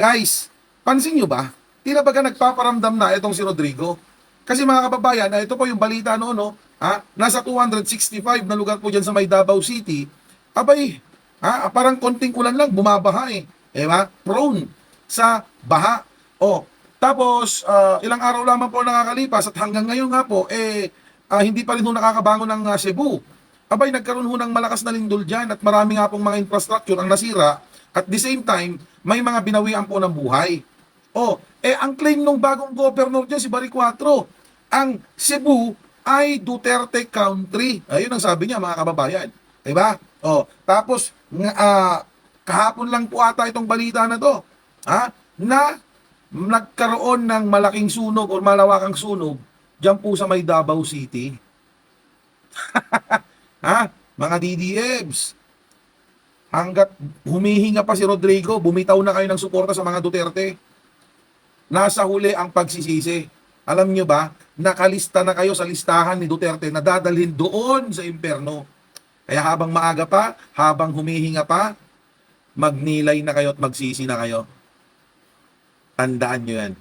Guys, pansin nyo ba? Tila baga nagpaparamdam na itong si Rodrigo. Kasi mga kababayan, ito po yung balita noon, no? Nasa 265 na lugar po dyan sa may Davao City. Abay, parang konting ulan lang, bumabaha eh. Diba? Prone sa baha. Tapos, ilang araw lamang po nakakalipas at hanggang ngayon nga po, hindi pa rin ho nakakabangon ng Cebu. Abay, nagkaroon ho ng malakas na lindol dyan at marami nga pong mga infrastructure ang nasira. At the same time, may mga binawian po ng buhay. Ang claim ng bagong governor dyan, si Barry Cuatro, ang Cebu ay Duterte country. Ayun ang sabi niya, mga kababayan. Diba? Tapos, kahapon lang po ata itong balita na to, na nagkaroon ng malaking sunog o malawakang sunog dyan po sa may Davao City. Mga DDMs, hanggat humihinga pa si Rodrigo, bumitaw na kayo ng suporta sa mga Duterte. Nasa huli ang pagsisisi. Alam nyo ba, nakalista na kayo sa listahan ni Duterte na dadalhin doon sa impyerno. Kaya habang maaga pa, habang humihinga pa, magnilay na kayo at magsisi na kayo. Tandaan nyo yan.